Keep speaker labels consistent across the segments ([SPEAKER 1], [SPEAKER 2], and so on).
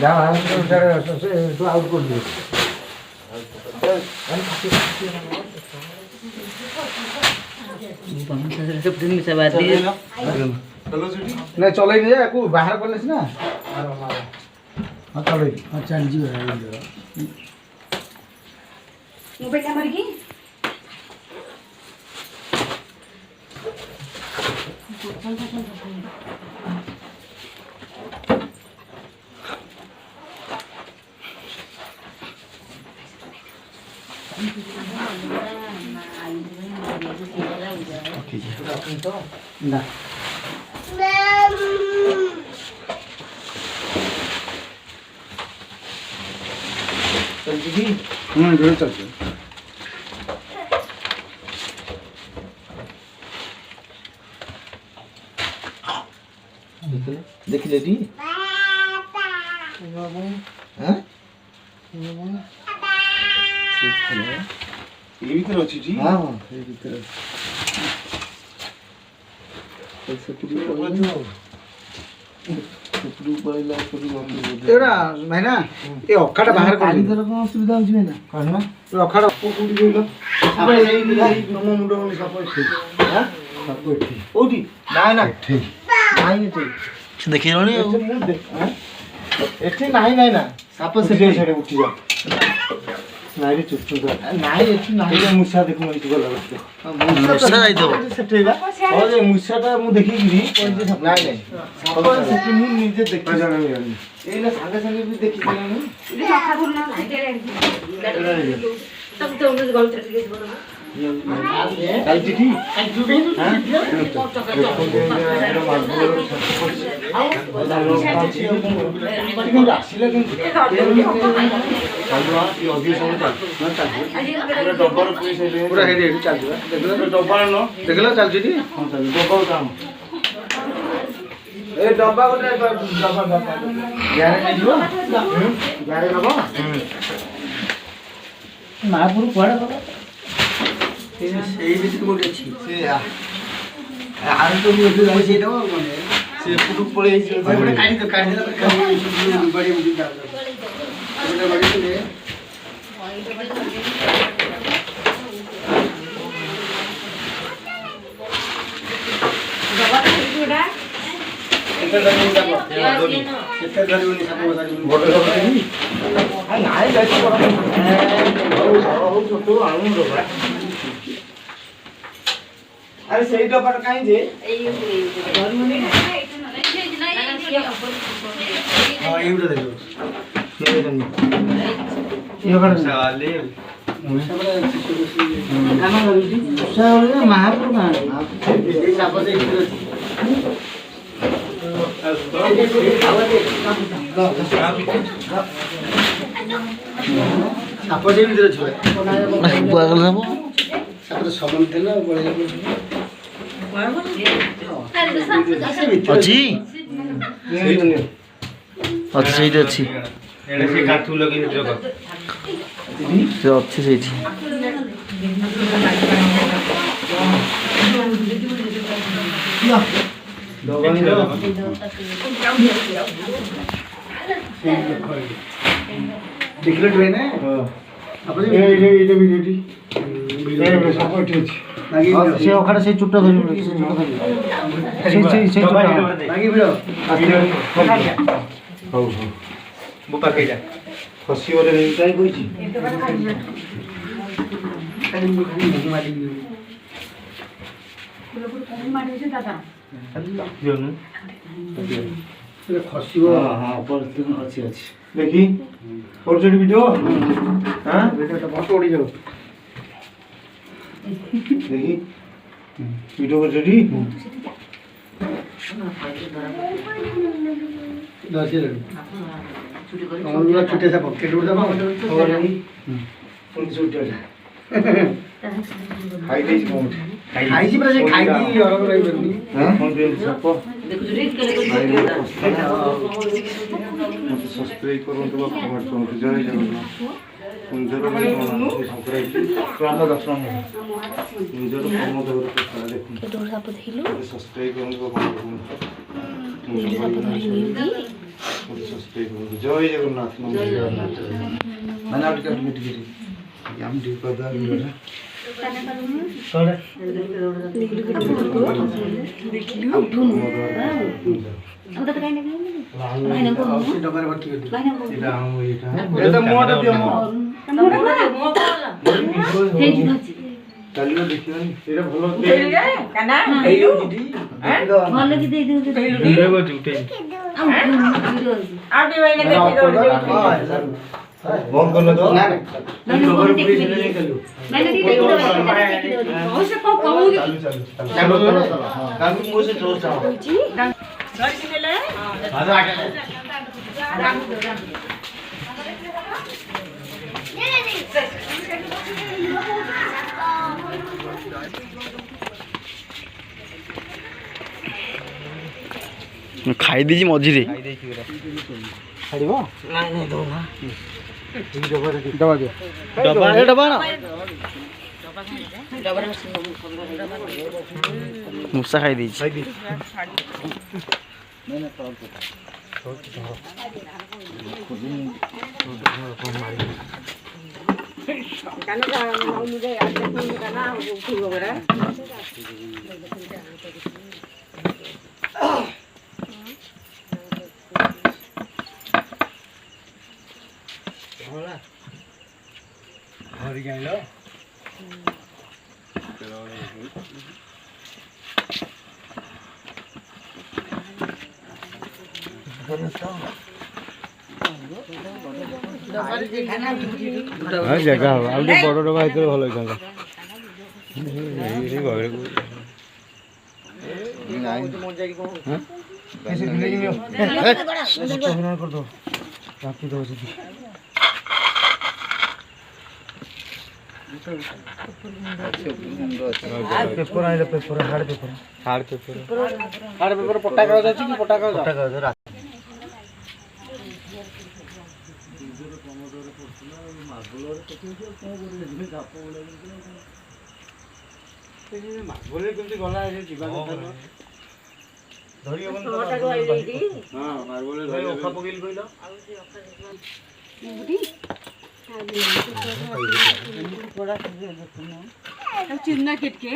[SPEAKER 1] যা একটু আউট করে দিও। नहीं चल बाहर कले ना हाँ चल चल जी
[SPEAKER 2] मोबाइल नंबर की
[SPEAKER 1] ना चल जी जोर चल देखिले टी हां ये भीतर अछि जी हां हां ये भीतर मैना ये अखाड़ा बाहर कर असुविधा हो ना अखाड़ा मुंड देखिए नहीं ना साप से उठी जा नाई चुप नाई एठी नाई मुसा देखु मन गला मुसा जाई दो सेठेगा ओ जे मुसाटा मु देखि गिरी नाई नाई साप सेठी मु निजे देखि जाना नहीं एना संगे संगे भी देखि जाना नहीं इदे सखा बोलना नहीं तब तो उन गल चटके बोलना कल चिठी हां पूरा हेड चल डब्बा न देखला चल चिठी हां चल डब्बा काम ए डब्बा गोटे डब्बा यारे नै जो यारे नबो महापुर कोडा बाबा সেই ভিতরে কোড আছে সে আর তো বুঝি যাই সেটা মানে সে পুরো পড়ে গেছে ওটা কাটি দিলা বাড়ি বুঝি দাও ওটা বাড়ি দিলে বাবা কোডা এটা ধরে যাবো এটা ধরে উনি সাপো বড় হবে নি নাই যাইছে বড় ও ছোট আলু বাবা अरे सही डब्बा काई जे घर में नहीं हां एवढं देखो ये कर साले कामा करूची साले महापुर का ये साप से इधर साप से इधर छे पागल है वो साप तो सबन देला बळे अच्छी अच्छा सही अच्छी एडे से काठू लगी जगह से अच्छी सही थी देखले ट्रेन है हां अपन ये वीडियोटी ये सपोर्ट है से ओखाड़ा से चुट्टा धरि से चुट्टा लागी भिड़ो हो हो बुपा केजा खसी ओरे काई कोइची खाली नहीं मारी फुलपुर खाली मारी से दादा जोनु ये खसी हां हां पर अच्छी अच्छी देखी और जो वीडियो हां वीडियो तो बहुत उड़ी जाओ देखी वीडियो को जोड़ी दासी रे हमरा छुटे सा पॉकेट उड़ दबा और नहीं फुल छुटे हाई दिस मोड हाई जी पर से खाई दी और रही बनी हां फोन पे सब देखो रीड करे सब्सक्राइब करो तो कमेंट करो जय जगन्नाथ নিজের সাবস্ক্রাইব করুন ଜୟ ଜଗନ୍ନାଥ ମାନେ ଆଉ ଟିକେ ଆମେ ଟିକେ କରିଦେବା ଭିଡ଼ିଓଟା ଚାଲିବ ଦେଖିବାନି ଏଇଟା ଭଲ ବନ୍ଦ କଲ ତ
[SPEAKER 3] ଖାଇ ଦେଇଛି ମଝିରେ
[SPEAKER 1] ଛାଡ଼ିବ ନାଇଁ ନାଇଁ ଦଉନା
[SPEAKER 3] ମୂଷା ଖାଇ ଦେଇଛି
[SPEAKER 1] ଧରିକି ଆଇଲ ଜାଗା ହବ ଆଉ ଟିକେ ବଡ଼ ଡବା ହେଇଥିଲେ ଭଲ ହେଇଥାନ୍ତା पेपर आइले पेपर हार्ड पेपर पट्टा कागज अछि कि पट्टा कागज मार्बल केमती गला है जीवा धरी अपन हां मार्बल धरी ओखा पकेल कइलो
[SPEAKER 2] चिन्ना किटके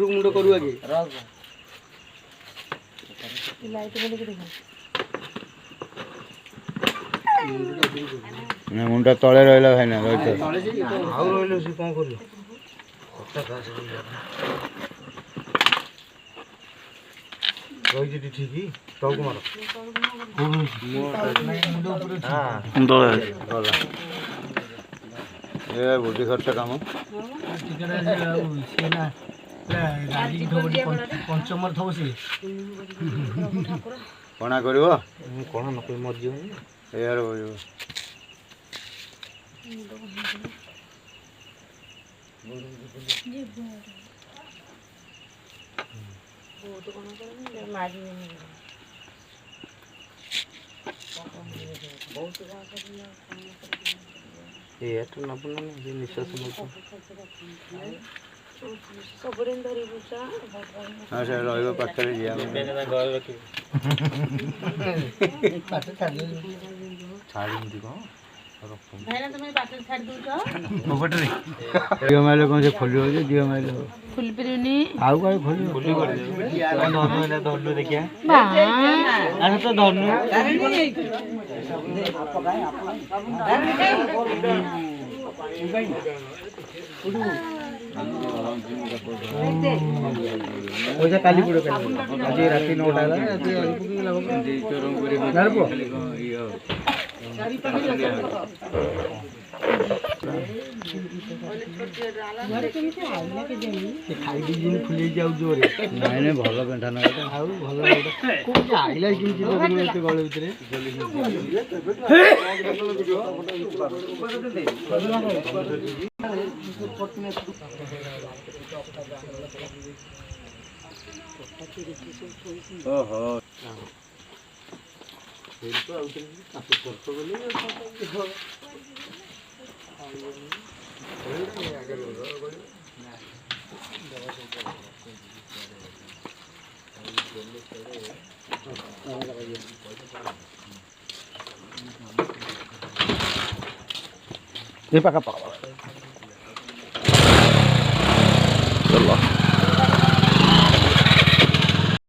[SPEAKER 1] मुंड करू आगे
[SPEAKER 3] मुंडा तले रहिला भाइना
[SPEAKER 1] आउ रहिलो से कोन करू रही ठीक तक मार बुद्धि खर्च काम पंचम थब सी कणा कर कण न मर्जी यार निश्वास पाखे छाड़ी कौन दियो माइल कौन से खोल दियो माइल
[SPEAKER 2] खुल पिरुनी
[SPEAKER 1] आउ का खोल धरनु देखिया अरे तो धरनु ओजा काली पुड़ो आज रात 9टा है रात खाई फुले जाऊ जोरे नाई नाई भल पेंटा ना आउ भल आइला कि गले भितर ओहो ये पका पका